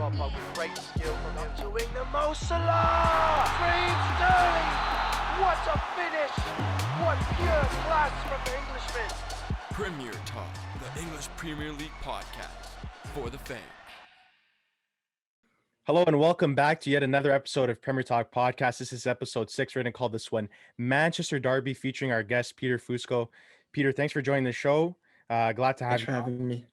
Pogba with great skill from him to wing the Mo Salah! Raheem Sterling! What a finish! What pure class from the Englishman! Premier Talk, the English Premier League podcast for the fans. Hello and welcome back to yet another episode of Premier Talk podcast. This is episode 6. We're going to call this one Manchester Derby, featuring our guest Peter Fusco. Peter, thanks for joining the show. Glad to have Thanks for having me.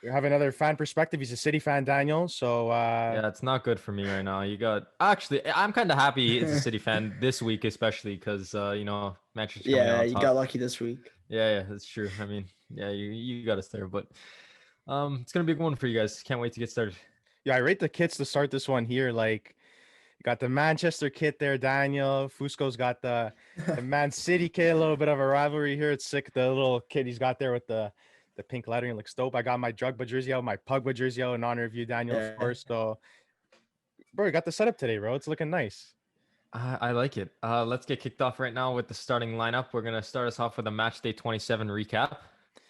You have another fan perspective. He's a City fan, Daniel. So yeah, it's not good for me right now. I'm kind of happy as a City fan this week, especially because Manchester. Yeah, you got lucky this week. Yeah, that's true. I mean, yeah, you got us there, but it's gonna be a good one for you guys. Can't wait to get started. Yeah, I rate the kits to start this one here. Like, you got the Manchester kit there, Daniel. Fusco's got the Man City kit. A little bit of a rivalry here. It's sick. The little kit he's got there with the pink lettering looks dope. I got my Drogba jersey out, my Pogba jersey out in honor of you, Daniel, of course. So, bro, you got the setup today, bro. It's looking nice. I like it. Let's get kicked off right now with the starting lineup. We're going to start us off with a match day 27 recap.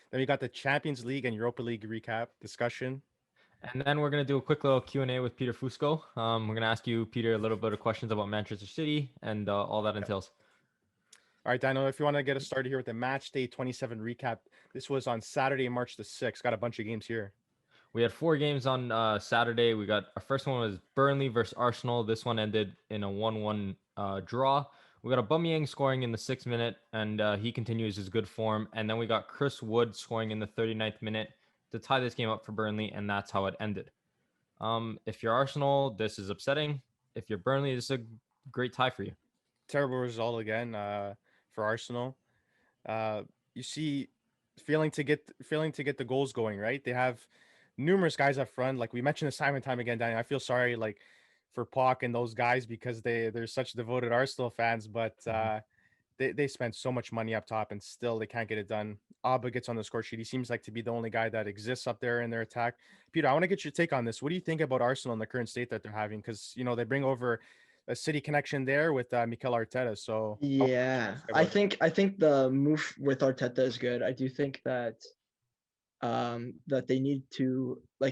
Then we got the Champions League and Europa League recap discussion. And then we're going to do a quick little Q&A with Peter Fusco. We're going to ask you, Peter, a little bit of questions about Manchester City and all that entails. All right, Daniel, if you want to get us started here with the match day 27 recap. This was on Saturday, March the 6th. Got a bunch of games here. We had 4 games on Saturday. We got our first one was Burnley versus Arsenal. This one ended in a 1-1 draw. We got Aubameyang scoring in the 6th minute, and he continues his good form. And then we got Chris Wood scoring in the 39th minute to tie this game up for Burnley, and that's how it ended. If you're Arsenal, this is upsetting. If you're Burnley, this is a great tie for you. Terrible result again for Arsenal. You see, failing to get the goals going, right? They have numerous guys up front. Like we mentioned this time and time again, Daniel. I feel sorry for Poch and those guys because they're such devoted Arsenal fans, but they spend so much money up top and still they can't get it done. Abba gets on the score sheet. He seems like to be the only guy that exists up there in their attack. Peter, I want to get your take on this. What do you think about Arsenal in the current state that they're having? Because, they bring over a City connection there with Mikel Arteta. So yeah, I think the move with Arteta is good. I do think that that they need to I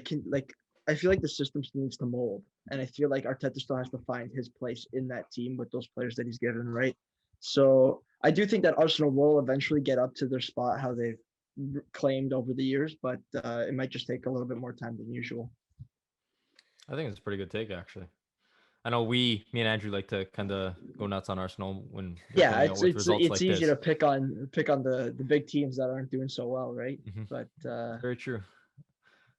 feel like the system still needs to mold, and I feel like Arteta still has to find his place in that team with those players that he's given, right? So I do think that Arsenal will eventually get up to their spot how they've claimed over the years, but it might just take a little bit more time than usual. I think it's a pretty good take, actually. I know me and Andrew like to kind of go nuts on Arsenal when it's easy to pick on the big teams that aren't doing so well, right? Mm-hmm. But very true.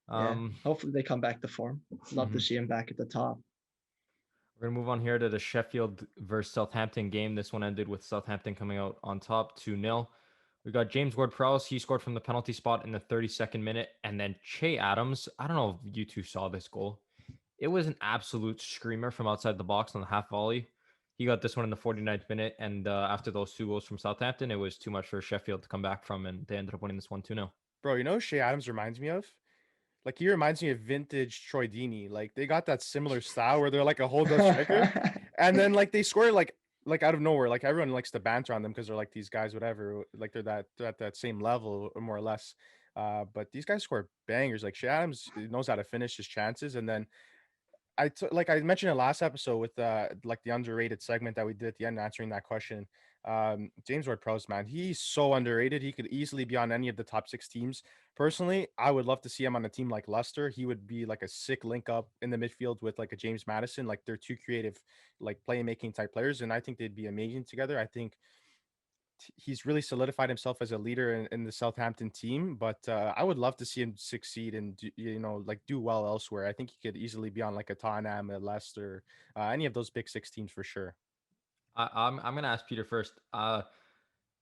Hopefully they come back to form. Love to see them back at the top. We're gonna move on here to the Sheffield versus Southampton game. This one ended with Southampton coming out on top 2-0. We got James Ward-Prowse. He scored from the penalty spot in the 32nd minute, and then Che Adams. I don't know if you two saw this goal. It was an absolute screamer from outside the box on the half volley. He got this one in the 49th minute, and after those 2 goals from Southampton, it was too much for Sheffield to come back from, and they ended up winning this one 2-0. Bro, you know who Che Adams reminds me of? Like, he reminds me of vintage Troy Deeney. Like, they got that similar style where they're like a hold-up striker, and then like they score like out of nowhere. Like, everyone likes to banter on them because they're like these guys, whatever. Like they're at that same level, more or less. But these guys score bangers. Like, Che Adams knows how to finish his chances, and then like I mentioned in the last episode with like the underrated segment that we did at the end answering that question. James Ward-Prowse, man, he's so underrated. He could easily be on any of the top 6 teams. Personally, I would love to see him on a team like Leicester. He would be like a sick link up in the midfield with like a James Maddison. Like, they're 2 creative, like playmaking type players, and I think they'd be amazing together. I think he's really solidified himself as a leader in the Southampton team, but I would love to see him succeed and do well elsewhere. I think he could easily be on like a Tottenham, a Leicester, any of those big 6 teams for sure. I'm gonna ask Peter first.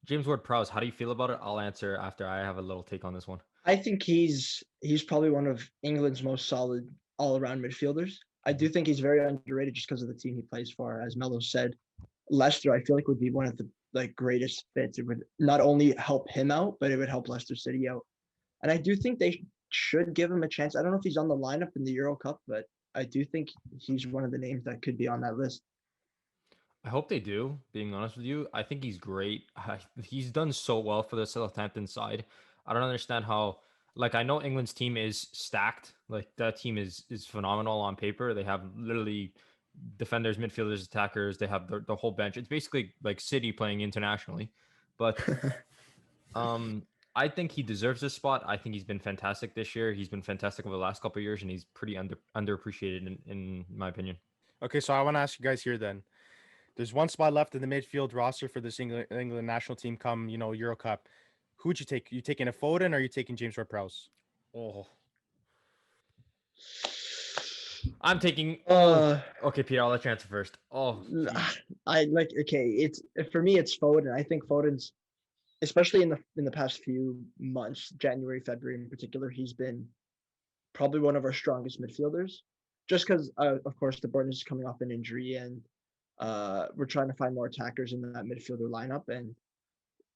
James Ward-Prowse, how do you feel about it? I'll answer after I have a little take on this one. I think he's probably one of England's most solid all-around midfielders. I do think he's very underrated just because of the team he plays for. As Melo said, Leicester, I feel like would be one of the greatest fits. It would not only help him out, but it would help Leicester City out. And I do think they should give him a chance. I don't know if he's on the lineup in the Euro Cup, but I do think he's one of the names that could be on that list. I hope they do, being honest with you. I think he's great. He's done so well for the Southampton side. I don't understand how like I know England's team is stacked. Like that team is phenomenal on paper. They have literally defenders, midfielders, attackers. They have the whole bench. It's basically like City playing internationally. But I think he deserves this spot. I think he's been fantastic this year. He's been fantastic over the last couple of years, and he's pretty underappreciated in my opinion. Okay, so I want to ask you guys here then. There's one spot left in the midfield roster for this England national team come, Euro Cup. Who'd you take? You taking a Foden or are you taking James Ward-Prowse? Oh, I'm taking. Uh, Okay, Peter, I'll let you answer first. Oh, I like okay. It's for me. It's Foden. I think Foden's, especially in the past few months, January, February in particular, he's been probably one of our strongest midfielders. Just because, of course, De Bruyne is coming off an injury, and we're trying to find more attackers in that midfielder lineup,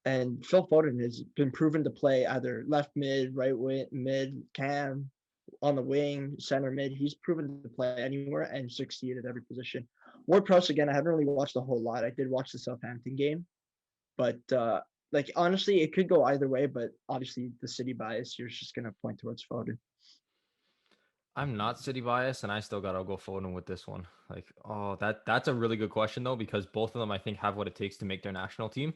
and Phil Foden has been proven to play either left mid, right mid, cam, on the wing, center mid. He's proven to play anywhere and succeed at every position. Ward-Prowse, again, I haven't really watched a whole lot. I did watch the Southampton game, but like honestly, it could go either way. But obviously, the City bias here is just going to point towards Foden. I'm not City biased, and I still gotta go Foden with this one. Like, oh, that's a really good question though, because both of them I think have what it takes to make their national team.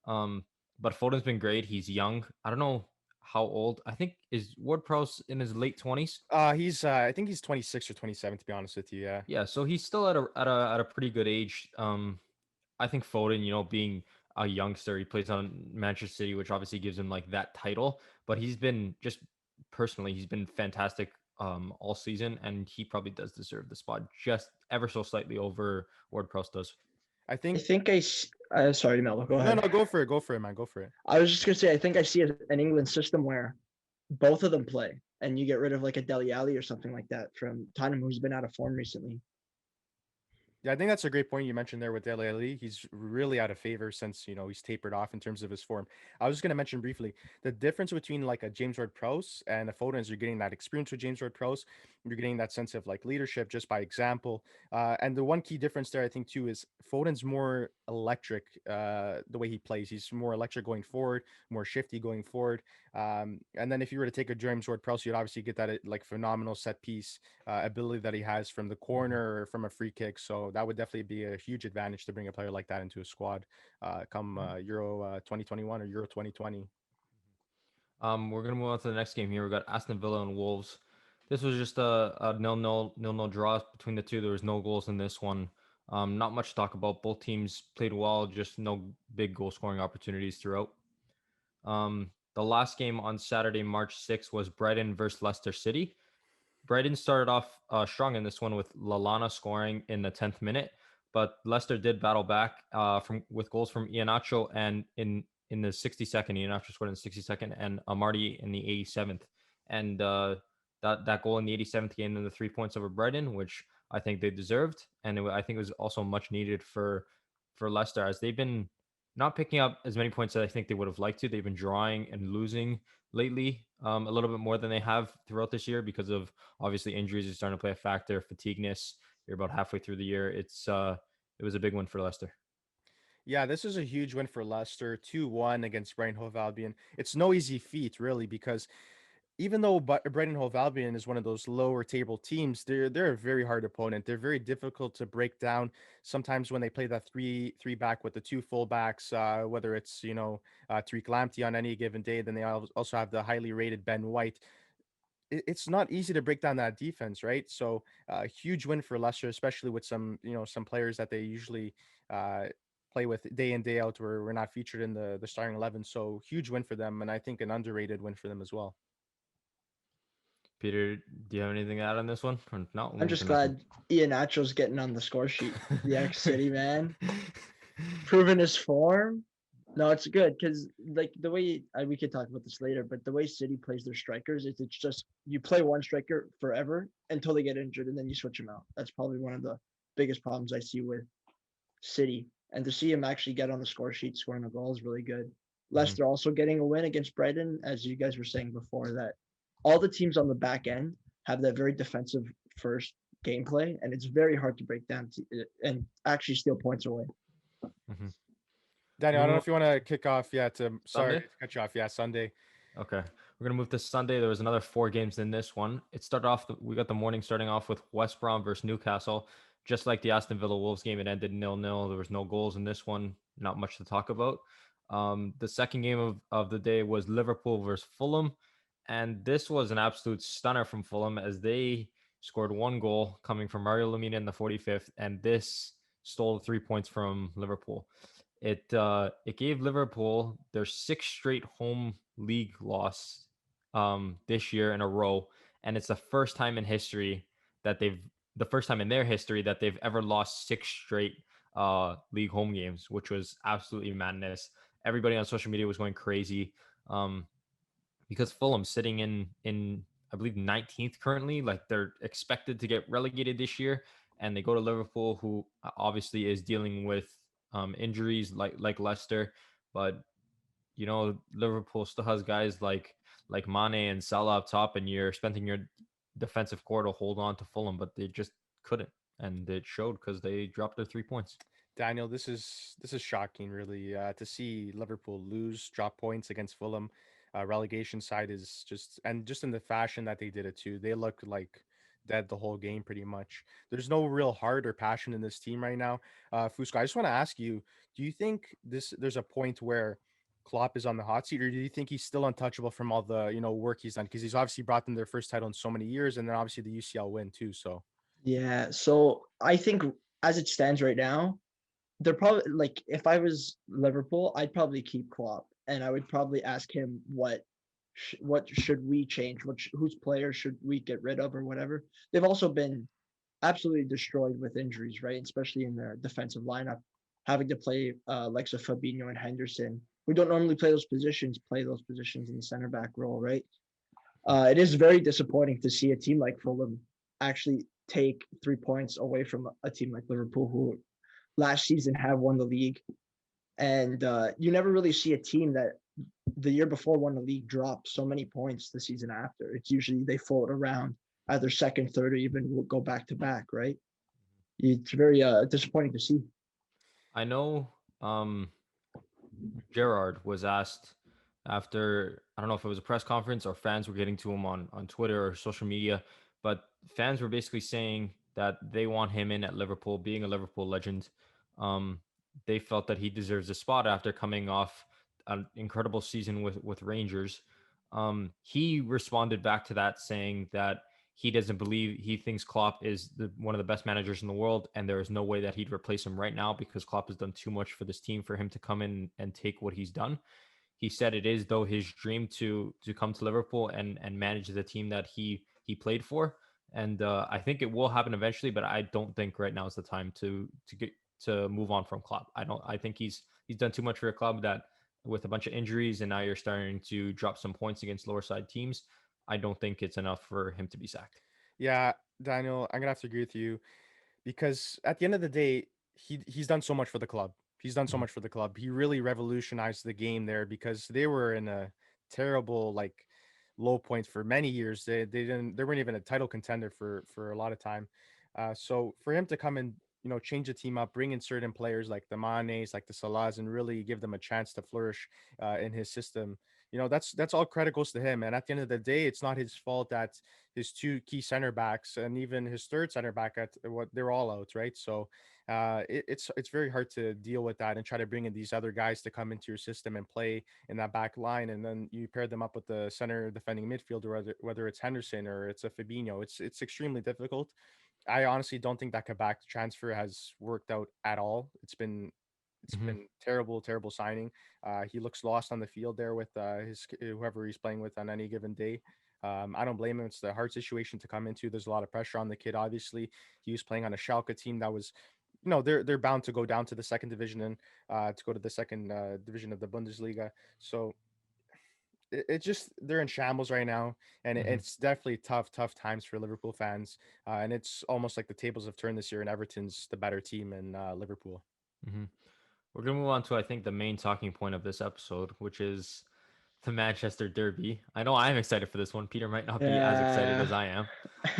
Um, but Foden's been great. He's young. I don't know how old. I think is Ward-Prowse in his late 20s. I think he's 26 or 27 to be honest with you. Yeah. Yeah, so he's still at a pretty good age. I think Foden, being a youngster, he plays on Manchester City, which obviously gives him like that title. But he's been just personally, he's been fantastic all season, and he probably does deserve the spot just ever so slightly over Ward-Prowse does. I I think think sorry, Mel, go no, ahead. go for it, man. Go for it. I was just gonna say, I think I see an England system where both of them play, and you get rid of like a Dele Alli or something like that from Tottenham, who's been out of form recently. Yeah, I think that's a great point you mentioned there with Dele Alli. He's really out of favor since he's tapered off in terms of his form. I was just going to mention briefly the difference between like a James Ward-Prowse and a Foden is you're getting that experience with James Ward-Prowse. You're getting that sense of like leadership just by example. And the one key difference there, I think, too, is Foden's more electric. The way he plays, he's more electric going forward, more shifty going forward. And then if you were to take a James Ward-Prowse, you'd obviously get that like phenomenal set piece ability that he has from the corner or from a free kick. So that would definitely be a huge advantage to bring a player like that into a squad come Euro 2021 or Euro 2020. We're gonna move on to the next game here. We got Aston Villa and Wolves. This was just a nil draw between the two. There was no goals in this one. Not much to talk about. Both teams played well, just no big goal scoring opportunities throughout. The last game on Saturday, March 6th, was Brighton versus Leicester City. Brighton started off strong in this one with Lallana scoring in the 10th minute, but Leicester did battle back with goals from Iheanacho and in the 62nd. Iheanacho scored in the 62nd and Amartey in the 87th. And that goal in the 87th gained them the 3 points over Brighton, which I think they deserved, and I think it was also much needed for Leicester, as they've been not picking up as many points as I think they would have liked to. They've been drawing and losing lately a little bit more than they have throughout this year because of obviously injuries are starting to play a factor, fatigueness. You're about halfway through the year. It was a big win for Leicester. Yeah, this is a huge win for Leicester, 2-1 against Brighton Hove Albion. It's no easy feat, really, because even though Brighton Hove Albion is one of those lower table teams, they're a very hard opponent. They're very difficult to break down. Sometimes when they play that three back with the two fullbacks, whether it's Tariq Lamptey on any given day, then they also have the highly rated Ben White. It's not easy to break down that defense, right? So huge win for Leicester, especially with some players that they usually play with day in day out, where we're not featured in the starting 11. So huge win for them, and I think an underrated win for them as well. Peter, do you have anything to add on this one? Or no, I'm just glad Iheanacho's getting on the score sheet. The ex-City man, proving his form. No, it's good because like the way we could talk about this later, but the way City plays their strikers, it's just you play one striker forever until they get injured, and then you switch them out. That's probably one of the biggest problems I see with City, and to see him actually get on the score sheet, scoring a goal is really good. Leicester also getting a win against Brighton, as you guys were saying before, that all the teams on the back end have that very defensive first gameplay, and it's very hard to break down and actually steal points away. Daniel, I don't know if you want to kick off. Yeah, sorry Sunday? to cut you off. Yeah, Sunday. Okay. We're gonna move to Sunday. There was another 4 games in this one. It started off. We got the morning starting off with West Brom versus Newcastle. Just like the Aston Villa Wolves game, it ended 0-0. There was no goals in this one. Not much to talk about. The second game of the day was Liverpool versus Fulham, and this was an absolute stunner from Fulham as they scored 1 goal coming from Mario Lemina in the 45th, and this stole 3 points from Liverpool. It gave Liverpool their 6th straight home league loss this year in a row, and it's the first time in history that they've the first time in their history that they've ever lost 6 straight league home games, which was absolutely madness. Everybody on social media was going crazy um, because Fulham sitting in I believe 19th currently, like they're expected to get relegated this year, and they go to Liverpool, who obviously is dealing with injuries like Leicester, but Liverpool still has guys like Mane and Salah up top, and you're spending your defensive core to hold on to Fulham, but they just couldn't, and it showed because they dropped their 3 points. Daniel, this is shocking, really, to see Liverpool drop points against Fulham. Relegation side is just in the fashion that they did it too. They look like dead the whole game, pretty much. There's no real heart or passion in this team right now. Fusco, I just want to ask you: do you think there's a point where Klopp is on the hot seat, or do you think he's still untouchable from all the work he's done? Because he's obviously brought them their first title in so many years, and then obviously the UCL win too. So Yeah. So I think as it stands right now, they're probably like if I was Liverpool, I'd probably keep Klopp, and I would probably ask him what should we change, whose players should we get rid of or whatever. They've also been absolutely destroyed with injuries, right? Especially in their defensive lineup, having to play likes of Fabinho and Henderson, who don't normally play those positions in the center back role, right? It is very disappointing to see a team like Fulham actually take 3 points away from a team like Liverpool, who last season have won the league. And you never really see a team that the year before won the league drop so many points the season after. It's usually they float around either second, third, or even will go back to back, right? It's very disappointing to see. I know Gerard was asked after, I don't know if it was a press conference or fans were getting to him on Twitter or social media, but fans were basically saying that they want him in at Liverpool, being a Liverpool legend. Um, they felt that he deserves a spot after coming off an incredible season with Rangers. He responded back to that saying that he thinks Klopp is one of the best managers in the world, and there is no way that he'd replace him right now because Klopp has done too much for this team for him to come in and take what he's done. He said it is though his dream to come to Liverpool and manage the team that he played for, and I think it will happen eventually. But I don't think right now is the time to move on from Klopp. I think he's done too much for a club that with a bunch of injuries, and now you're starting to drop some points against lower side teams. I don't think it's enough for him to be sacked. yeah, Daniel, I'm gonna have to agree with you because at the end of the day, he's done so much for the club. He's done so Mhm. much for the club. He really revolutionized the game there because they were in a terrible low point for many years. They weren't even a title contender for a lot of time. So for him to come and change the team up, bring in certain players like the Manes, like the Salahs, and really give them a chance to flourish in his system. That's all credit goes to him. And at the end of the day, it's not his fault that his two key center backs and even his third center back at what they're all out, right? So it's very hard to deal with that and try to bring in these other guys to come into your system and play in that back line, and then you pair them up with the center defending midfielder, whether it's Henderson or it's a Fabinho. It's extremely difficult. I honestly don't think that Quebec transfer has worked out at all. It's Mhm. been terrible, terrible signing. He looks lost on the field there with his whoever he's playing with on any given day. I don't blame him. It's the hard situation to come into. There's a lot of pressure on the kid. Obviously, he was playing on a Schalke team that was, they're bound to go down to the second division and to go to the second division of the Bundesliga. So it's just they're in shambles right now, and Mhm. it's definitely tough times for Liverpool fans. And it's almost like the tables have turned this year, and Everton's the better team in Liverpool. Mhm. We're gonna move on to I think the main talking point of this episode, which is the Manchester Derby. I know I'm excited for this one. Peter might not be as excited Yeah. as I am.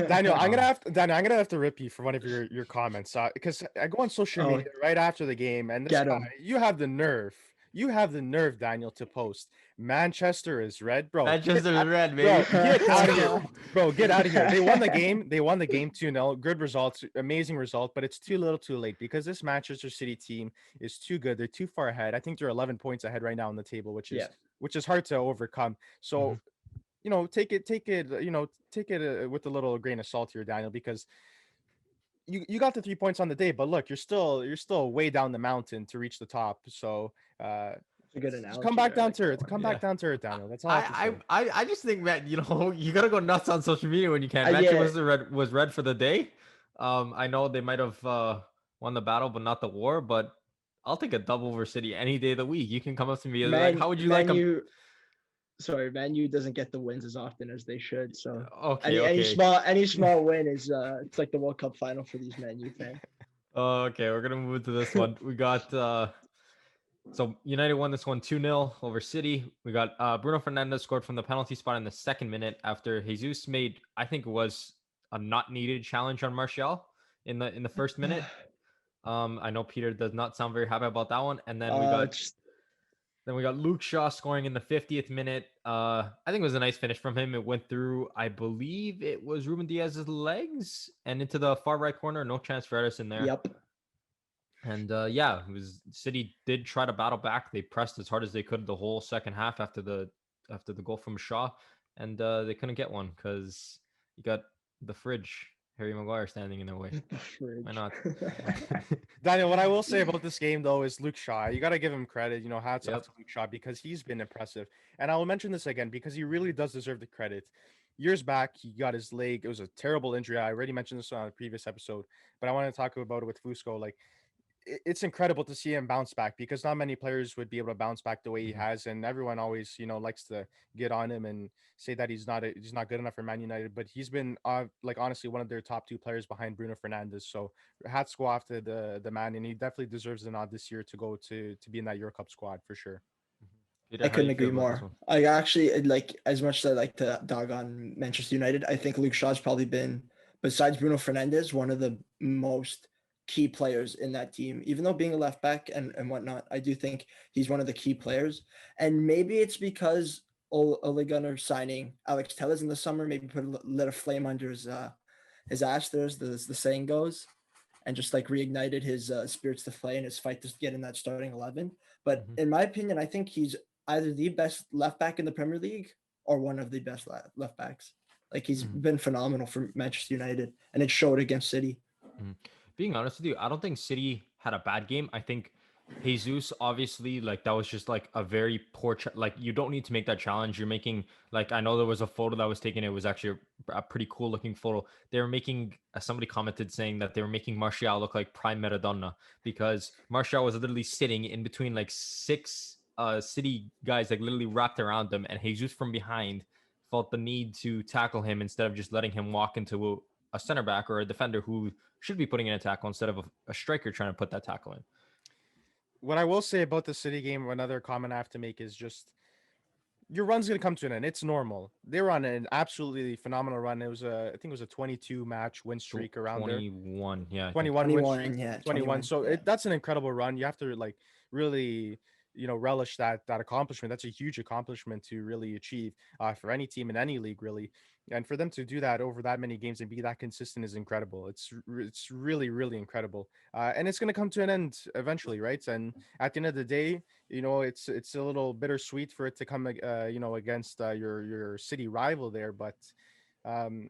Daniel, Um, I'm gonna have to rip you for one of your comments because I go on social Oh, media right after the game, and this get guy, him. you have the nerve. You have the nerve, Daniel, to post Manchester is red, bro. Manchester is red, Bro, baby. get out of here. Bro, get out of here. They won the game. They won the game 2-0. Good results, amazing result, but it's too little too late because this Manchester City team is too good. They're too far ahead. I think they're 11 points ahead right now on the table, Yeah. which is hard to overcome. So, take it with a little grain of salt here, Daniel, because you got the 3 points on the day, but look, you're still way down the mountain to reach the top. So, It's a good just analogy. come back I down like to that earth. one. Come Yeah. back down to earth, Daniel. That's all I have to say. I just think that you gotta go nuts on social media when you can. Manchester Yeah. was red for the day. I know they might have won the battle, but not the war. But I'll take a double over City any day of the week. You can come up to me and be like, how would you like them? Man U doesn't get the wins as often as they should. So Okay, any small win is it's like the World Cup final for these Man U fans. Okay, we're gonna move to this one. We got so United won this one 2-0 over City. We got Bruno Fernandes scored from the penalty spot in the 2nd minute after Jesus made, I think it was a not needed challenge on Martial in the 1st minute. I know Peter does not sound very happy about that one. And then we got Luke Shaw scoring in the 50th minute. I think it was a nice finish from him. It went through, I believe it was Ruben Diaz's legs and into the far right corner. No chance for Edison there. Yep. And City did try to battle back. They pressed as hard as they could the whole second half after the goal from Shaw, and they couldn't get one because you got the fridge, Harry Maguire, standing in their way. Why not? Daniel, what I will say about this game though is Luke Shaw. You got to give him credit. Hats off Yep. to Luke Shaw because he's been impressive. And I will mention this again because he really does deserve the credit. Years back, he got his leg. It was a terrible injury. I already mentioned this on a previous episode, but I want to talk about it with Fusco. Like, it's incredible to see him bounce back because not many players would be able to bounce back the way he Mhm. has, and everyone always likes to get on him and say that he's not good enough for Man United, but he's been like honestly one of their top 2 players behind Bruno Fernandes. So hats go off to the man, and he definitely deserves the nod this year to go to be in that Euro Cup squad for sure. Peter, I how do couldn't you feel agree about this more. one? I actually like, as much as I like to dog on Manchester United, I think Luke Shaw's probably been, besides Bruno Fernandes, one of the most key players in that team. Even though being a left back and whatnot, I do think he's one of the key players. And maybe it's because Ole Gunnar signing Alex Telles in the summer maybe put lit a flame under his ass, there's the saying goes, and just like reignited his spirits to play and his fight to get in that starting 11. But Mhm. in my opinion, I think he's either the best left back in the Premier League or one of the best left backs. Like, he's Mhm. been phenomenal for Manchester United, and it showed against City. Being honest with you, I don't think City had a bad game. I think Jesus, obviously, like that was just like a very poor. Like, you don't need to make that challenge. You're making, like, I know there was a photo that was taken. It was actually a pretty cool looking photo. They were making, somebody commented saying that they were making Martial look like prime Maradona because Martial was literally sitting in between like 6 City guys, like literally wrapped around them, and Jesus from behind felt the need to tackle him instead of just letting him walk into a center back or a defender who should be putting in a tackle instead of a striker trying to put that tackle in. What I will say about the City game, another comment I have to make is just your run's gonna come to an end. It's normal. They were on an absolutely phenomenal run. I think it was a 22 match win streak around there. 21, yeah, I think. 21 win streak. 21, yeah, 21. So yeah. that's an incredible run. You have to like really, relish that accomplishment. That's a huge accomplishment to really achieve for any team in any league, really. And for them to do that over that many games and be that consistent is incredible. It's really, really incredible. And it's going to come to an end eventually, right? And at the end of the day, it's a little bittersweet for it to come, against your city rival there, but um,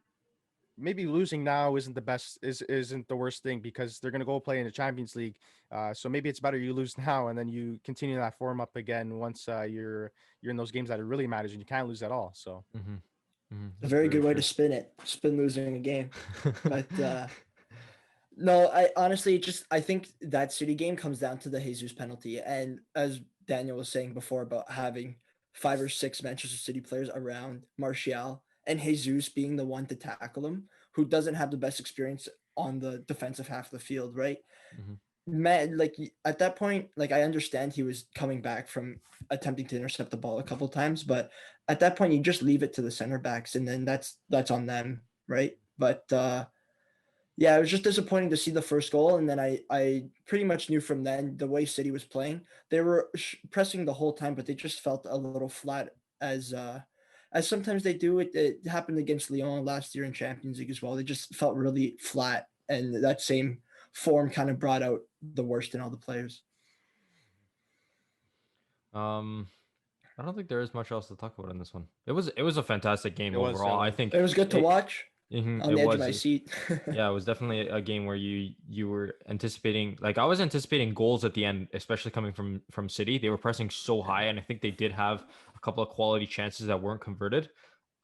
maybe losing now isn't the worst thing because they're going to go play in the Champions League. So maybe it's better you lose now and then you continue that form up again once you're in those games that it really matters and you can't lose at all. So A very good way to spin losing a game. But no, I honestly I think that City game comes down to the Jesus penalty. And as Daniel was saying before about having 5 or 6 Manchester City players around Martial and Jesus being the one to tackle him, who doesn't have the best experience on the defensive half of the field, right? Mhm. Man, like at that point, like I understand he was coming back from attempting to intercept the ball a couple of times, but at that point you just leave it to the center backs and then that's on them, right? But Yeah, it was just disappointing to see the first goal, and then I pretty much knew from then the way City was playing. They were pressing the whole time, but they just felt a little flat as sometimes they do. It happened against Lyon last year in Champions League as well. They just felt really flat, and that same form kind of brought out the worst in all the players. Um, I don't think there is much else to talk about in this one. It was a fantastic game It was. It overall. I was. think It was good to watch on it the edge of my was. seat. Yeah, it was definitely a game where you were anticipating, like I was anticipating goals at the end, especially coming from City. They were pressing so high, and I think they did have a couple of quality chances that weren't converted.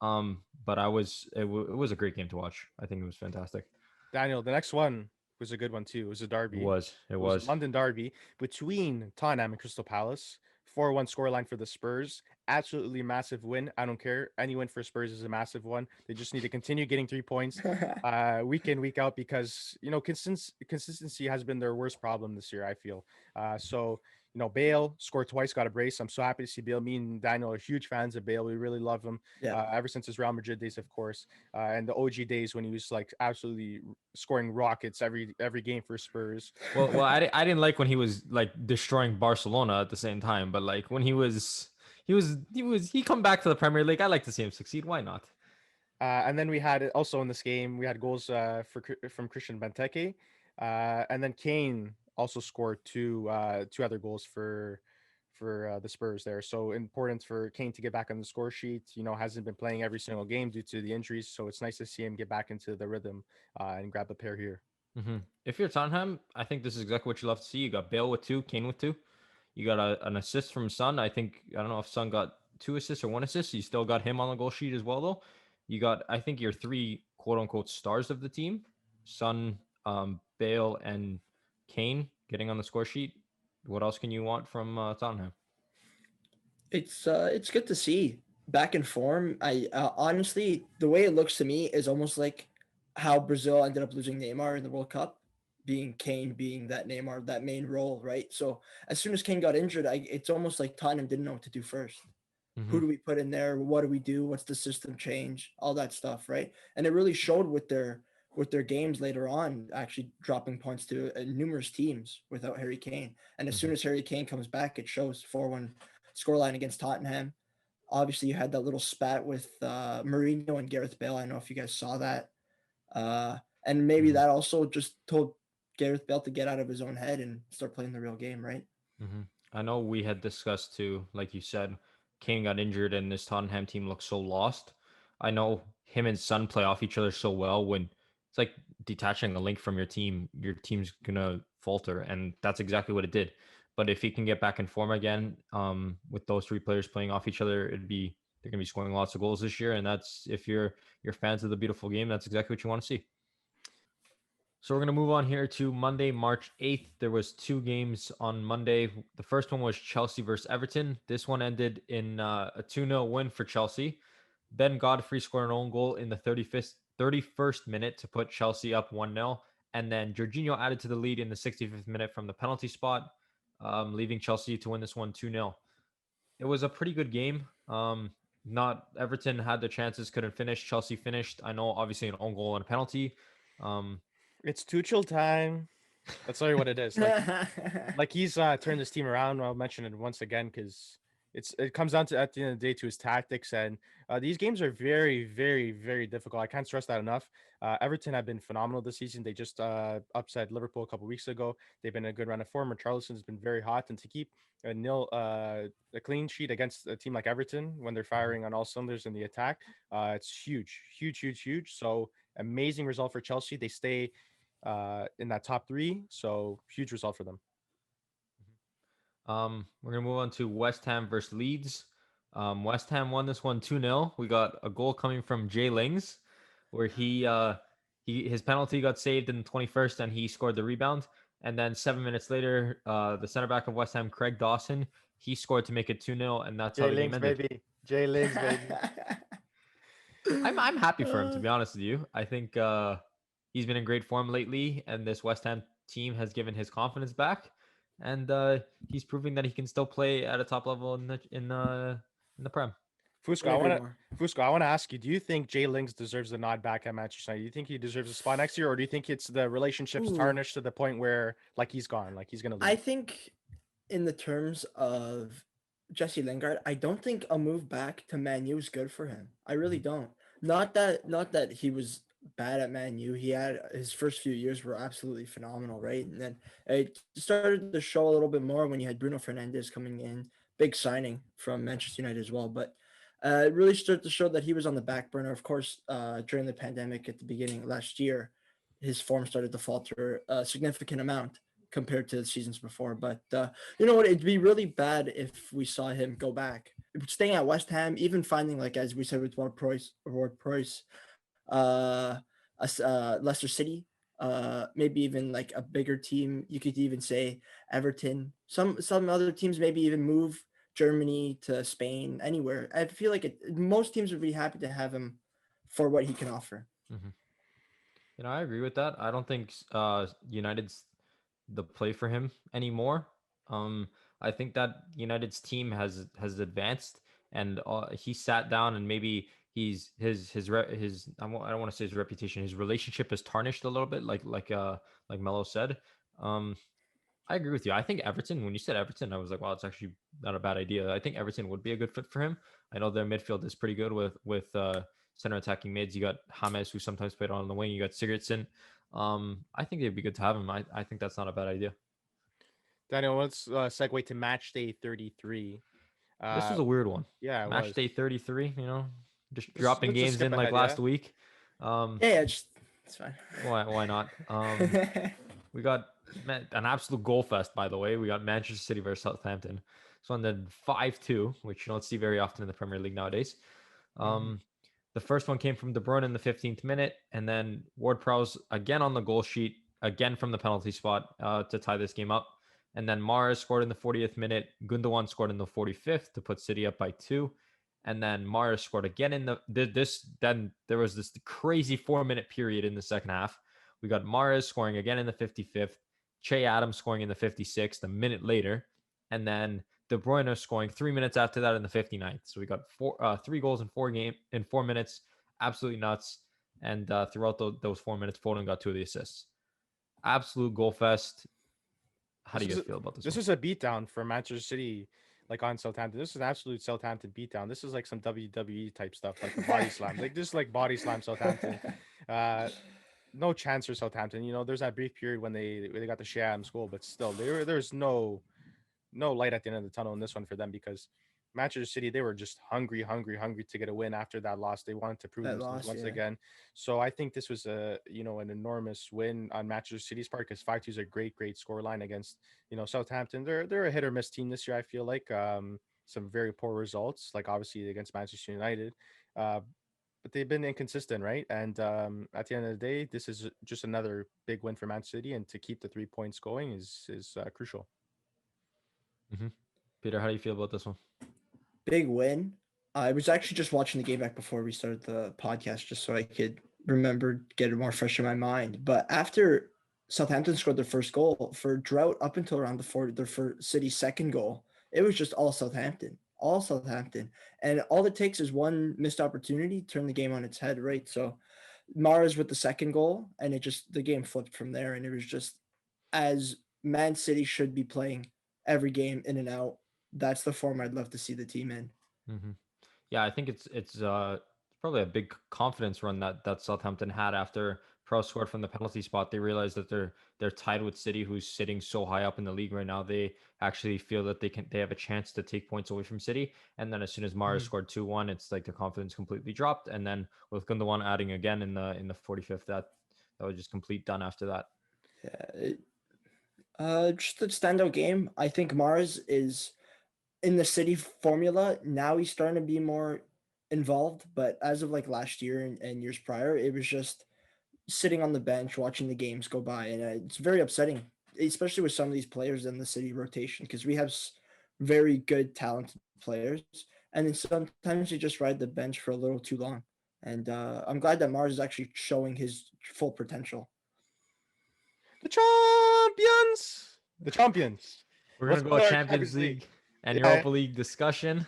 But it was a great game to watch. I think it was fantastic. Daniel, the next one was a good one too. It was a It derby. was. It It was a was. London derby between Tottenham and Crystal Palace. 4-1 scoreline for the Spurs. Absolutely massive win. I don't care. Any win for Spurs is a massive one. They just need to continue getting 3 points week in, week out, because consistency has been their worst problem this year, I feel. Bale scored twice, got a brace. I'm so happy to see Bale. Me and Daniel are huge fans of Bale. We really love him. Yeah. Ever since his Real Madrid days, of course, and the OG days when he was like absolutely scoring rockets every game for Spurs. Well, I didn't like when he was like destroying Barcelona at the same time, but like when he come back to the Premier League, I like to see him succeed. Why not? And then we had also in this game, we had goals from Christian Benteke. And then Kane also scored two other goals for the Spurs there. So important for Kane to get back on the score sheet. Hasn't been playing every single game due to the injuries. So it's nice to see him get back into the rhythm and grab a pair here. If you're Tottenham, I think this is exactly what you love to see. You got Bale with 2, Kane with 2. You got an assist from Son. I don't know if Son got 2 assists or 1 assist. You still got him on the goal sheet as well, though. You got, I think, your 3 quote unquote stars of the team: Son, Bale, and Kane getting on the score sheet. What else can you want from Tottenham? It's good to see back in form. I honestly, the way it looks to me is almost like how Brazil ended up losing Neymar in the World Cup, being Kane being that Neymar, that main role, right? So as soon as Kane got injured, it's almost like Tottenham didn't know what to do first. Who do we put in there? What do we do? What's the system change? All that stuff, right? And it really showed with their games later on, actually dropping points to numerous teams without Harry Kane. And as soon as Harry Kane comes back, it shows 4-1 scoreline against Tottenham. Obviously, you had that little spat with Mourinho and Gareth Bale. I don't know if you guys saw that. And maybe that also just told Gareth Bale to get out of his own head and start playing the real game, right? I know we had discussed too, like you said, Kane got injured and this Tottenham team looks so lost. I know him and Son play off each other so well. When it's like detaching a link from your team's gonna falter, and that's exactly what it did. But if he can get back in form again, with those 3 players playing off each other, they're gonna be scoring lots of goals this year, and that's, if you're fans of the beautiful game, that's exactly what you want to see. So we're going to move on here to Monday, March 8th. There was 2 games on Monday. The first one was Chelsea versus Everton. This one ended in a 2-0 win for Chelsea. Ben Godfrey scored an own goal in the 31st minute to put Chelsea up 1-0. And then Jorginho added to the lead in the 65th minute from the penalty spot, leaving Chelsea to win this one 2-0. It was a pretty good game. Not Everton had the chances, couldn't finish. Chelsea finished. I know, obviously, an own goal and a penalty. It's Tuchel time. That's literally what it is. Like he's turned his team around. I'll mention it once again because it comes down to, at the end of the day, to his tactics, and these games are very, very, very difficult. I can't stress that enough. Everton have been phenomenal this season. They just upset Liverpool a couple weeks ago. They've been a good run of form. Charleston has been very hot, and to keep a clean sheet against a team like Everton when they're firing on all cylinders in the attack, it's huge, huge, huge, huge. So amazing result for Chelsea. They stay in that top 3, so huge result for them. We're gonna move on to West Ham versus Leeds. West Ham won this one 2-0. We got a goal coming from Jay Lings, where his penalty got saved in the 21st, and he scored the rebound. And then 7 minutes later, the center back of West Ham, Craig Dawson, he scored to make it 2-0, and that's how the game ended. Baby. Jay Lings, baby. I'm happy for him, to be honest with you. I think he's been in great form lately, and this West Ham team has given his confidence back, and he's proving that he can still play at a top level in the Prem. Fusco, Couldn't agree more. I want to ask you, do you think Jay Lings deserves the nod back at Manchester United? Do you think he deserves a spot next year, or do you think it's the relationship's Ooh, tarnished to the point where like he's gone, like he's gonna I leave? think in the terms of Jesse Lingard, I don't think a move back to Man U is good for him. I really don't. Not that he was bad at Man U. He had his first few years were absolutely phenomenal, right? And then it started to show a little bit more when you had Bruno Fernandes coming in, big signing from Manchester United as well. But it really started to show that he was on the back burner. Of course, during the pandemic at the beginning last year, his form started to falter a significant amount compared to the seasons before. But you know what? It'd be really bad if we saw him go back. Staying at West Ham, even finding, like as we said with Ward Prowse, uh, Leicester City, maybe even like a bigger team. You could even say Everton. Some other teams maybe even move Germany to Spain, anywhere. I feel like most teams would be happy to have him for what he can offer. Mhm. I agree with that. I don't think United's the play for him anymore. Um, I think that United's team has advanced, and he sat down, and maybe his I don't want to say his reputation, his relationship is tarnished a little bit, like Melo said. Um, I agree with you. I think Everton. When you said Everton, I was like, wow, it's actually not a bad idea. I think Everton would be a good fit for him. I know their midfield is pretty good with center attacking mids. You got James, who sometimes played on the wing. You got Sigurdsson. I think it'd be good to have him. I think that's not a bad idea. Daniel, let's segue to match day 33. This was a weird one. Yeah, it Match was. day 33. Just Let's dropping just games skip in like ahead, last yeah. week. Um, Yeah, it's fine. why not? We got an absolute goal fest, by the way. We got Manchester City versus Southampton. So on the 5-2, which you don't see very often in the Premier League nowadays. The first one came from De Bruyne in the 15th minute, and then Ward-Prowse again on the goal sheet, again from the penalty spot to tie this game up. And then Mahrez scored in the 40th minute. Gundogan scored in the 45th to put City up by 2. And then Mahrez scored again in then there was this crazy 4-minute period in the second half. We got Mahrez scoring again in the 55th, Che Adams scoring in the 56th a minute later, and then De Bruyne scoring 3 minutes after that in the 59th. So we got 3 goals in 4 minutes, absolutely nuts. And throughout those 4 minutes, Foden got 2 of the assists. Absolute goal fest. How do you guys feel about this? This is a beatdown for Manchester City, like on Southampton. This is an absolute Southampton beatdown. This is like some WWE type stuff, like a body slam. Like this is like body slam Southampton. No chance for Southampton. There's that brief period when they got the sham goal, but still, there's no light at the end of the tunnel in this one for them, because Manchester City, they were just hungry to get a win after that loss. They wanted to prove themselves once again. So I think this was an enormous win on Manchester City's part, because 5-2 is a great scoreline against Southampton. They're a hit or miss team this year, I feel like. Some very poor results, like obviously against Manchester United. But they've been inconsistent, right? And at the end of the day, this is just another big win for Manchester City, and to keep the 3 points going is crucial. Peter, how do you feel about this one? Big win. I was actually just watching the game back before we started the podcast, just so I could remember, get it more fresh in my mind. But after Southampton scored their first goal, for drought up until around their City's second goal, it was just all Southampton. And all it takes is one missed opportunity to turn the game on its head, right? So Mahrez with the second goal, and the game flipped from there. And it was just as Man City should be playing every game, in and out. That's the form I'd love to see the team in. Yeah, I think it's probably a big confidence run that Southampton had after Prowse scored from the penalty spot. They realized that they're tied with City, who's sitting so high up in the league right now. They actually feel that they have a chance to take points away from City. And then as soon as Mahrez scored 2-1, it's like the confidence completely dropped. And then with Gundogan adding again in the 45th, that was just complete done after that. Yeah, just a standout game. I think Mahrez is in the City formula. Now he's starting to be more involved, but as of like last year and years prior, it was just sitting on the bench watching the games go by, and it's very upsetting, especially with some of these players in the City rotation, because we have very good talented players, and then sometimes you just ride the bench for a little too long. And I'm glad that Mahrez is actually showing his full potential. The champions. We're gonna go Champions League and Europa League discussion.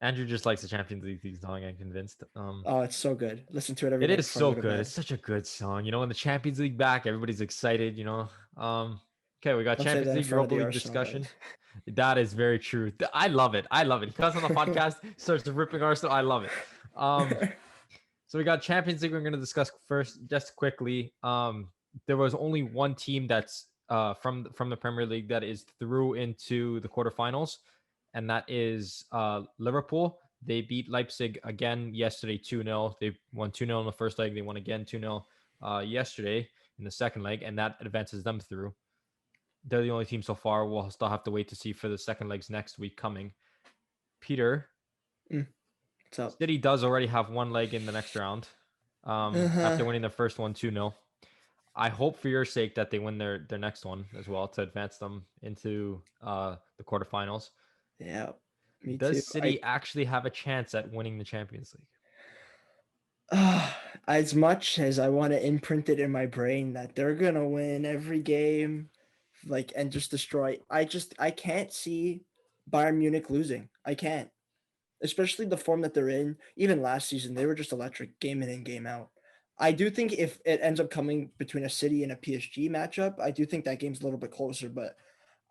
Andrew just likes the Champions League theme song. I'm convinced. Oh, it's so good. Listen to it every It night is before I so go to good. bed. It's such a good song. You know, when the Champions League back, everybody's excited. Okay, we got Don't say Champions that in League, front of Europa the League Arsenal guys. discussion. That is very true. I love it. I love it. He comes on the podcast, starts ripping Arsenal. I love it. So we got Champions League. We're going to discuss first, just quickly. There was only one team that's from the Premier League that is through into the quarterfinals, and that is Liverpool. They beat Leipzig again yesterday 2-0. They won 2-0 in the first leg. They won again 2-0 yesterday in the second leg, and that advances them through. They're the only team so far. We'll still have to wait to see for the second legs next week coming. Peter, What's up? City does already have one leg in the next round after winning their first one 2-0. I hope for your sake that they win their next one as well to advance them into the quarterfinals. Yeah, me Does too. City actually have a chance at winning the Champions League? As much as I want to imprint it in my brain that they're gonna win every game, like and just destroy, I can't see Bayern Munich losing. I can't, especially the form that they're in. Even last season, they were just electric, game in and game out. I do think if it ends up coming between a City and a PSG matchup, I do think that game's a little bit closer. But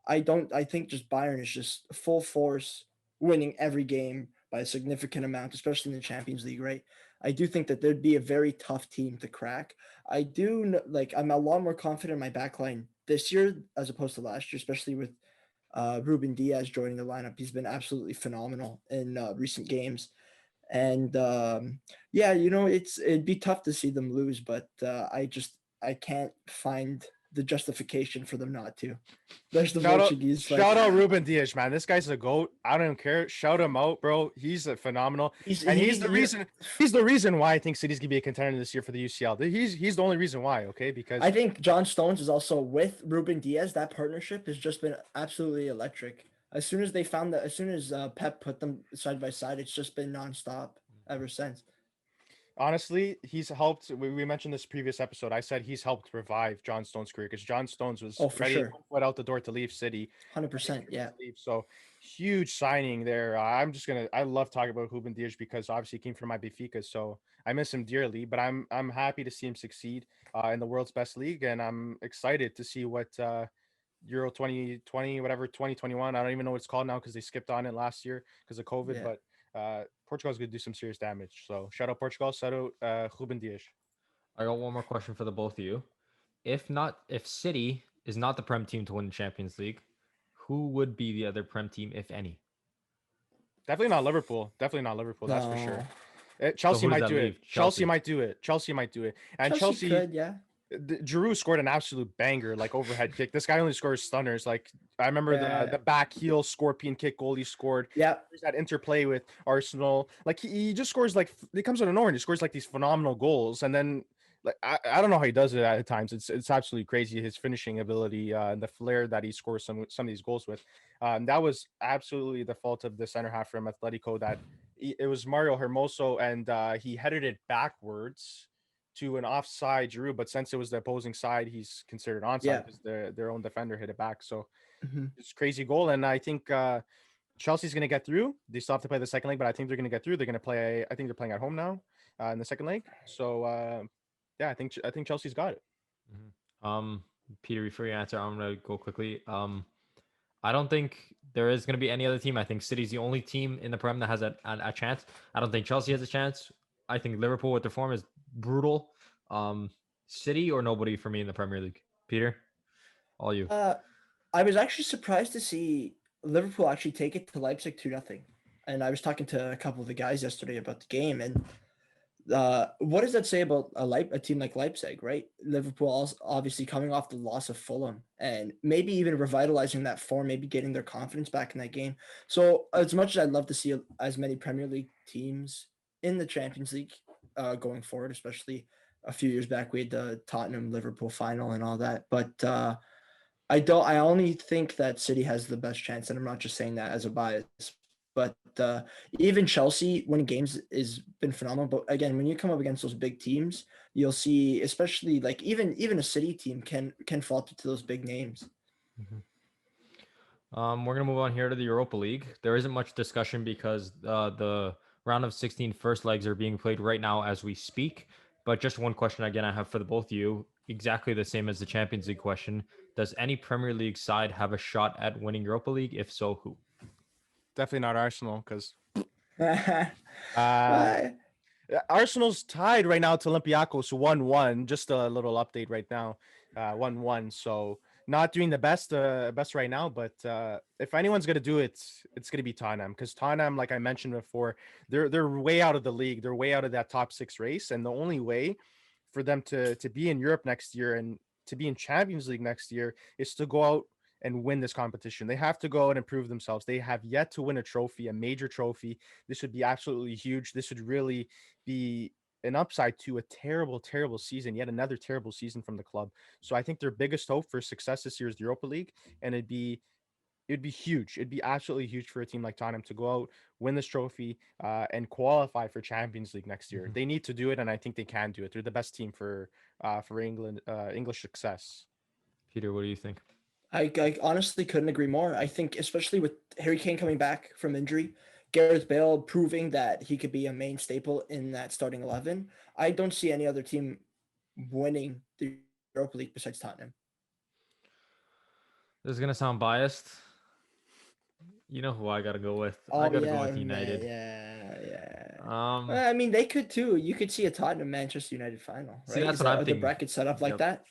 I don't. I think just Bayern is just full force winning every game by a significant amount, especially in the Champions League, right? I do think that there'd be a very tough team to crack. I do like. I'm a lot more confident in my backline this year as opposed to last year, especially with Ruben Diaz joining the lineup. He's been absolutely phenomenal in recent games. And yeah, it'd be tough to see them lose, but I can't find the justification for them not to. There's the Portuguese. Shout out Ruben Diaz, man. This guy's a goat. I don't care. Shout him out, bro. He's a phenomenal. He's the reason why I think City's gonna be a contender this year for the UCL. He's the only reason why. Okay, because I think John Stones is also with Ruben Diaz. That partnership has just been absolutely electric. As soon as Pep put them side by side, it's just been nonstop ever since. honestly, he's helped. We mentioned this previous episode. I said he's helped revive John Stones' career because John Stones was Oh, for ready sure. went out the door to leave City. 100%. Yeah. So huge signing there. I love talking about Ruben Dias because obviously he came from my Benfica, so I miss him dearly. But I'm happy to see him succeed in the world's best league, and I'm excited to see what Euro 2020, whatever 2021. I don't even know what it's called now because they skipped on it last year because of COVID. Yeah. But Portugal's gonna do some serious damage. So shout out Portugal, shout out Ruben Dias. I got one more question for the both of you. If City is not the Prem team to win the Champions League, who would be the other Prem team, if any? Definitely not Liverpool. Definitely not Liverpool. That's for sure. No. Chelsea who does might that do leave? it. Chelsea might do it. Chelsea might do it. And Chelsea could, yeah. Giroud scored an absolute banger, like overhead kick. This guy only scores stunners. Like I remember Yeah. the back heel scorpion kick goal he scored. Yeah. There's that interplay with Arsenal. Like he just scores like it comes out of nowhere and he scores like these phenomenal goals. And then like I don't know how he does it at times. It's absolutely crazy his finishing ability and the flair that he scores some of these goals with. That was absolutely the fault of the center half from Atletico. That it was Mario Hermoso and he headed it backwards to an offside Giroud, but since it was the opposing side, he's considered onside because their own defender hit it back. So it's a crazy goal, and I think Chelsea's going to get through. They still have to play the second leg, but I think they're going to get through. They're going to play. I think they're playing at home now in the second leg. So yeah, I think Chelsea's got it. Peter, before you answer, I'm gonna go quickly. I don't think there is gonna be any other team. I think City's the only team in the Prem that has a chance. I don't think Chelsea has a chance. I think Liverpool with their form is brutal. City or nobody for me in the Premier League. Peter, all you. I was actually surprised to see Liverpool actually take it to Leipzig 2-0. And I was talking to a couple of the guys yesterday about the game, and what does that say about a team like Leipzig, right? Liverpool obviously coming off the loss of Fulham and maybe even revitalizing that form, maybe getting their confidence back in that game. So as much as I'd love to see as many Premier League teams in the Champions League going forward, especially a few years back, we had the Tottenham Liverpool final and all that. But I only think that City has the best chance, and I'm not just saying that as a bias. But even Chelsea winning games has been phenomenal. But again, when you come up against those big teams, you'll see, especially like even a City team can falter to those big names. We're gonna move on here to the Europa League. There isn't much discussion because the round of 16 first legs are being played right now as we speak. But just one question again, I have for the both of you, exactly the same as the Champions League question. Does any Premier League side have a shot at winning Europa League? If so, who? Definitely not Arsenal because Why? Arsenal's tied right now to Olympiacos 1-1. Just a little update right now, 1-1. So not doing the best right now. But if anyone's gonna do it, it's gonna be Tottenham because Tottenham, like I mentioned before, they're way out of the league. They're way out of that top six race, and the only way for them to be in Europe next year and to be in Champions League next year is to go out and win this competition. They have to go out and improve themselves. They have yet to win a trophy, a major trophy. This would be absolutely huge. This would really be an upside to a terrible, terrible season, yet another terrible season from the club. So I think their biggest hope for success this year is the Europa League, and it'd be huge. It'd be absolutely huge for a team like Tottenham to go out, win this trophy, and qualify for Champions League next year. Mhm. They need to do it, and I think they can do it. They're the best team for England, English success. Peter, what do you think? I honestly couldn't agree more. I think, especially with Harry Kane coming back from injury, Gareth Bale proving that he could be a main staple in that starting 11, I don't see any other team winning the Europa League besides Tottenham. This is gonna sound biased. You know who I gotta go with? I Oh gotta go yeah, with United. yeah. Um, I mean, they could too. You could see a Tottenham Manchester United final, right? See, that's Is what that I'm are the thinking. brackets set up like Yep. that?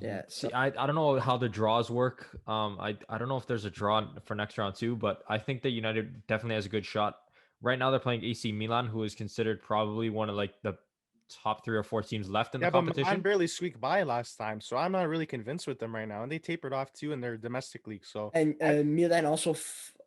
Yeah. See, So I don't know how the draws work. I don't know if there's a draw for next round too, but I think that United definitely has a good shot. Right now, they're playing AC Milan, who is considered probably one of like the top 3 or 4 teams left in the Yeah, but Milan competition. barely squeaked by last time, so I'm not really convinced with them right now. And they tapered off too in their domestic league. So and I, Milan also,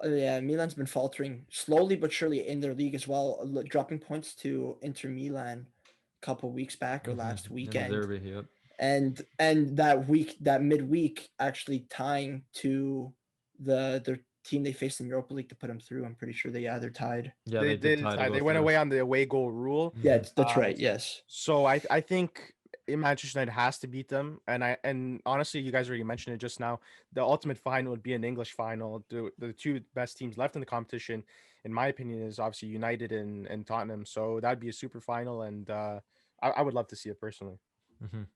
yeah, Milan's been faltering slowly but surely in their league as well, dropping points to Inter Milan a couple weeks back or last In the weekend, derby, yep. and that midweek actually tying to the team they faced in Europa League to put them through. I'm pretty sure they're tied. Yeah, they they did did. tie to go They went through. away on the away goal rule. Yeah, Mhm. that's Uh, right. Yes. So I think Manchester United has to beat them, and honestly, you guys already mentioned it just now. The ultimate final would be an English final. The two best teams left in the competition, in my opinion, is obviously United and Tottenham. So that'd be a super final, and I would love to see it personally. Mhm.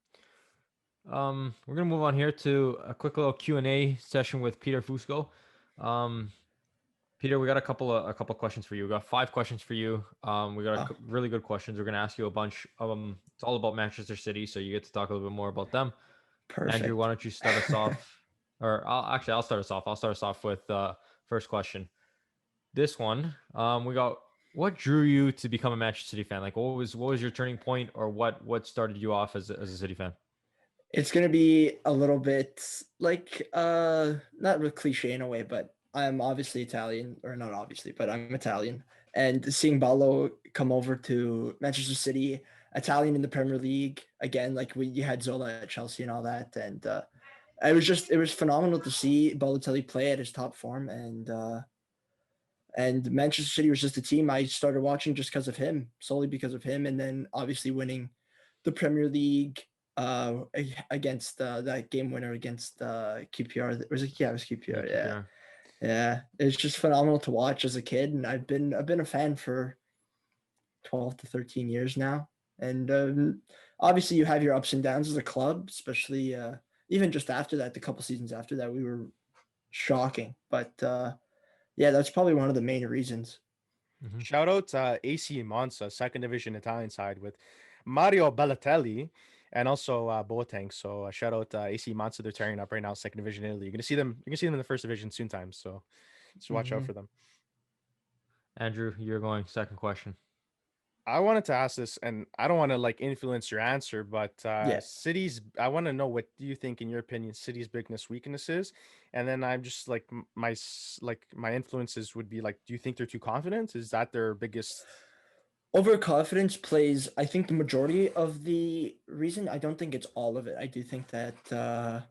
We're gonna move on here to a quick little Q&A session with Peter Fusco. Um, Peter, we got a couple questions for you. We got 5 questions for you. We got Oh, really good questions. We're gonna ask you a bunch of them. It's all about Manchester City, so you get to talk a little bit more about them. perfect. Andrew, why don't you start us off? Or I'll start us off. I'll start us off with first question. This one, we got. What drew you to become a Manchester City fan? Like, what was your turning point, or what started you off as a City fan? It's gonna be a little bit like not real cliche in a way, but I'm obviously Italian, or not obviously, but I'm Italian. And seeing Ballo come over to Manchester City, Italian in the Premier League again, like you had Zola at Chelsea and all that, and it was phenomenal to see Balotelli play at his top form, and Manchester City was just a team I started watching just because of him, solely because of him, and then obviously winning the Premier League against that game winner against QPR. Was it? Yeah, it was QPR. Yeah, QPR. yeah. It's just phenomenal to watch as a kid, and I've been a fan for 12 to 13 years now. And obviously, you have your ups and downs as a club, especially even just after that, the couple seasons after that, we were shocking. But yeah, that's probably one of the main reasons. Mhm. Shout out AC Monza, second division Italian side with Mario Balotelli and also Boateng. So shout out AC Monza. They're tearing up right now, second division Italy. You're gonna see them. You're gonna see them in the first division soon time. So watch out Mhm. for them. Andrew, you're going second question. I wanted to ask this, and I don't want to like influence your answer, but Yeah. City's. I want to know what do you think, in your opinion, City's biggest weaknesses, and then I'm just like my influences would be like, do you think they're too confident? Is that their biggest? Overconfidence plays, I think, the majority of the reason. I don't think it's all of it. I do think that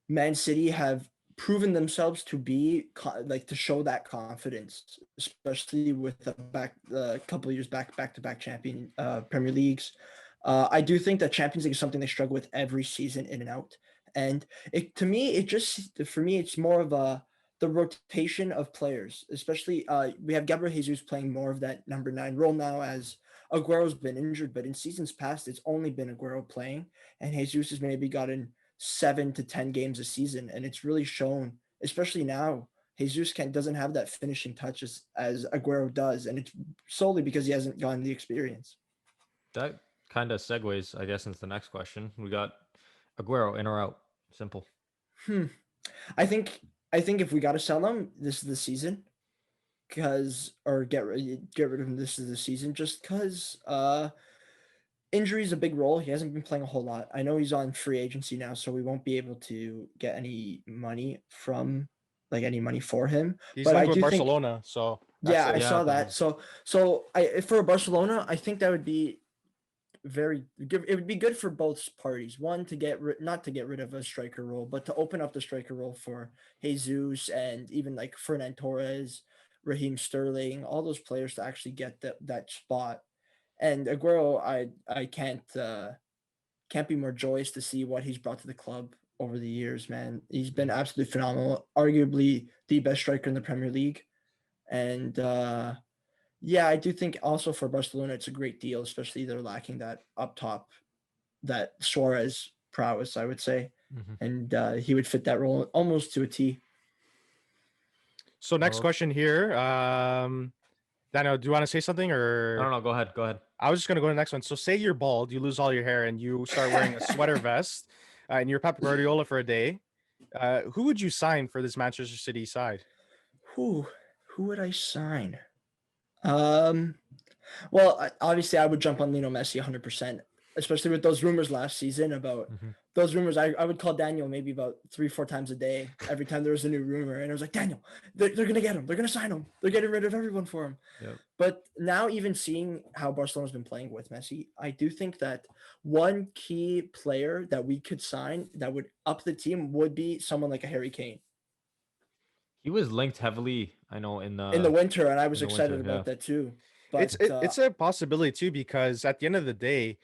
Man City have proven themselves to be like to show that confidence, especially with a couple of years back to back champion Premier Leagues. I do think that Champions League is something they struggle with every season in and out. And it to me, it just for me, it's more of the rotation of players, especially we have Gabriel Jesus playing more of that number 9 role now as Aguero's been injured, but in seasons past it's only been Aguero playing, and Jesus has maybe gotten 7 to 10 games a season, and it's really shown, especially now. Jesus doesn't have that finishing touch as Aguero does, and it's solely because he hasn't gotten the experience. That kind of segues, I guess, into the next question. We got Aguero in or out. Simple. I think if we got to sell him, this is the season, or get rid of him. This is the season, just because injury is a big role. He hasn't been playing a whole lot. I know he's on free agency now, so we won't be able to get any money for him. He's But I linked with do think, Barcelona, so yeah, that's I it. saw that. So for Barcelona, I think that would be very good. It would be good for both parties. One, to not to get rid of a striker role, but to open up the striker role for Jesus and even like Fernan Torres, Raheem Sterling, all those players to actually get that spot. And Aguero, I can't be more joyous to see what he's brought to the club over the years, man. He's been absolutely phenomenal, arguably the best striker in the Premier League. And yeah, I do think also for Barcelona, it's a great deal, especially they're lacking that up top, that Suarez prowess, I would say. And he would fit that role almost to a T. So next question here. Daniel, do you want to say something or? No, go ahead. I was just going to go to the next one. So say you're bald, you lose all your hair, and you start wearing a sweater vest, and you're Pep Guardiola for a day. Who would you sign for this Manchester City side? Who would I sign? Well, obviously I would jump on Lionel Messi 100%, especially with those rumors last season about those rumors. I would call Daniel maybe about 3-4 times a day every time there was a new rumor. And I was like, Daniel, they're going to get him. They're going to sign him. They're getting rid of everyone for him. Yep. But now even seeing how Barcelona's been playing with Messi, I do think that one key player that we could sign that would up the team would be someone like a Harry Kane. He was linked heavily, I know, in the winter, and I was excited winter, about that too. But it's a possibility too, because at the end of the day,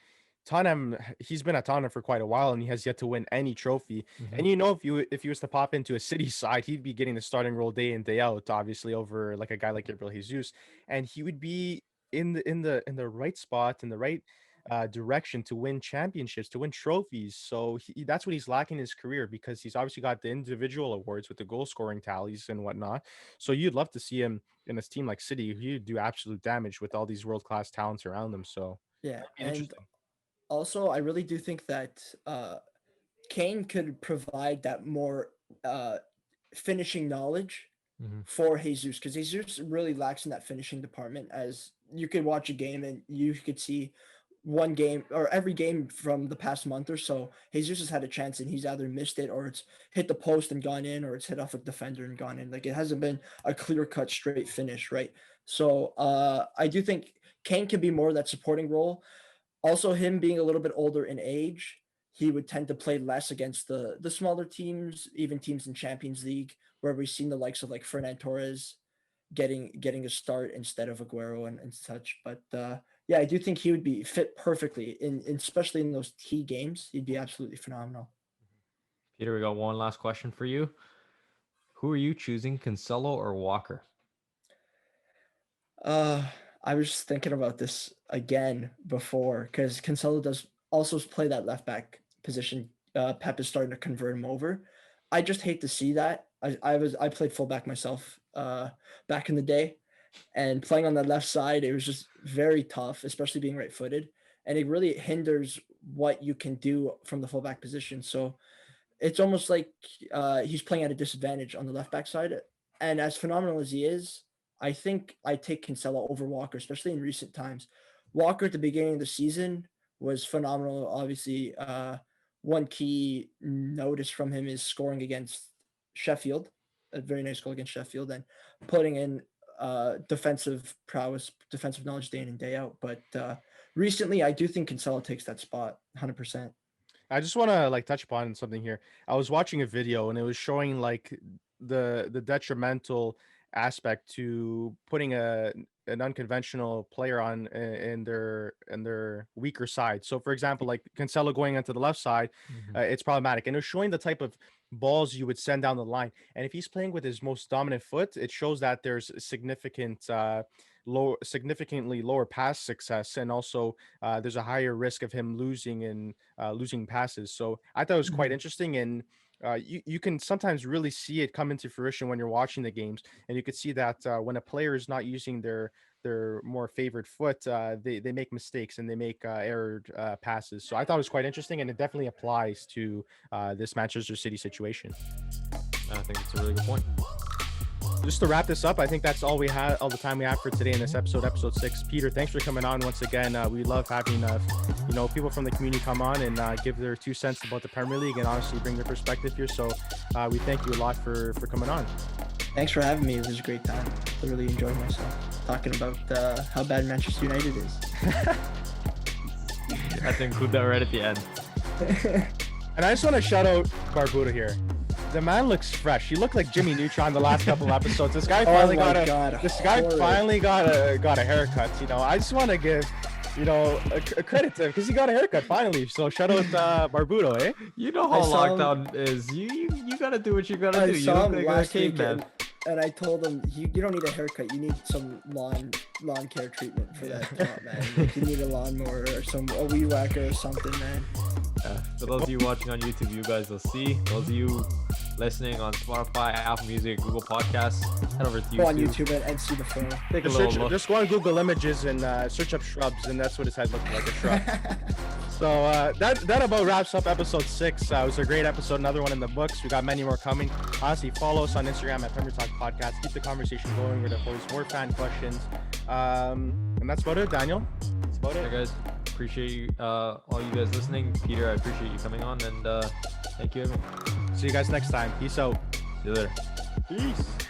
Tottenham, he's been at Tottenham for quite a while and he has yet to win any trophy. And if he was to pop into a City side, he'd be getting the starting role day in, day out, obviously, over like a guy like Gabriel Jesus, and he would be in the right spot, in the right direction to win championships, to win trophies. So that's what he's lacking in his career, because he's obviously got the individual awards with the goal scoring tallies and whatnot. So you'd love to see him in a team like City. He'd do absolute damage with all these world-class talents around him. So yeah, and interesting. Also I really do think that Kane could provide that more finishing knowledge for Jesus, because Jesus really lacks in that finishing department. As you could watch a game and you could see one game or every game from the past month or so, Jesus has had a chance and he's either missed it, or it's hit the post and gone in, or it's hit off a defender and gone in. Like, it hasn't been a clear-cut straight finish, right? So I do think Kane can be more of that supporting role. Also, him being a little bit older in age, he would tend to play less against the smaller teams, even teams in Champions League, where we've seen the likes of like Fernan Torres getting a start instead of Aguero and such. But yeah, I do think he would be fit perfectly especially in those key games. He'd be absolutely phenomenal. Peter, we got one last question for you. Who are you choosing, Cancelo or Walker? I was just thinking about this again before, because Cancelo does also play that left back position. Pep is starting to convert him over. I just hate to see that. I played fullback myself back in the day, and playing on the left side, it was just very tough, especially being right-footed, and it really hinders what you can do from the fullback position. So it's almost like he's playing at a disadvantage on the left back side. And as phenomenal as he is, I think I take Cancelo over Walker, especially in recent times. Walker at the beginning of the season was phenomenal. Obviously, one key notice from him is scoring against Sheffield, a very nice goal against Sheffield, and putting in defensive prowess, defensive knowledge day in and day out. But recently, I do think Cancelo takes that spot 100%. I just want to touch upon something here. I was watching a video and it was showing the detrimental aspect to putting a an unconventional player on in their weaker side. So for example, like Cancelo going onto the left side, it's problematic, and it's showing the type of balls you would send down the line. And if he's playing with his most dominant foot, it shows that there's significantly lower pass success, and also there's a higher risk of him losing passes. So I thought it was quite interesting, and you can sometimes really see it come into fruition when you're watching the games, and you could see that when a player is not using their more favored foot, they make mistakes and they make errored passes. So I thought it was quite interesting, and it definitely applies to this Manchester City situation. I think it's a really good point. Just to wrap this up, I think that's all the time we have for today in this episode 6. Peter, thanks for coming on once again. We love having people from the community come on and give their 2 cents about the Premier League and honestly bring their perspective here. So we thank you a lot for coming on. Thanks for having me. It was a great time. I really enjoyed myself talking about how bad Manchester United is. I had to include that right at the end. And I just want to shout out Barbuto here. The man looks fresh. He looked like Jimmy Neutron the last couple episodes. This guy finally got a haircut. I just want to give a credit to him because he got a haircut finally. So shout out Barbuto, eh? You know how lockdown is. You gotta do what you gotta do. You saw look him like last a week, caveman. and I told him you don't need a haircut. You need some lawn care treatment for that top, man. Like, you need a lawnmower or a weed whacker or something, man. For those of you watching on YouTube, you guys will see. Those of you listening on Spotify, Apple Music, Google Podcasts, head over to YouTube. Go on YouTube and see the photo. Take a little look. Just go on Google Images and search up shrubs, and that's what his head looked like, a shrub. So that about wraps up episode 6. It was a great episode, another one in the books. We got many more coming. Honestly, follow us on Instagram at PremierTalk Podcast. Keep the conversation going. We're going to pose more fan questions. And that's about it, Daniel. That's about it. Hey guys, appreciate you, all you guys listening. Peter, I appreciate you coming on, and thank you everyone. See you guys next time. Peace out. See you later. Peace.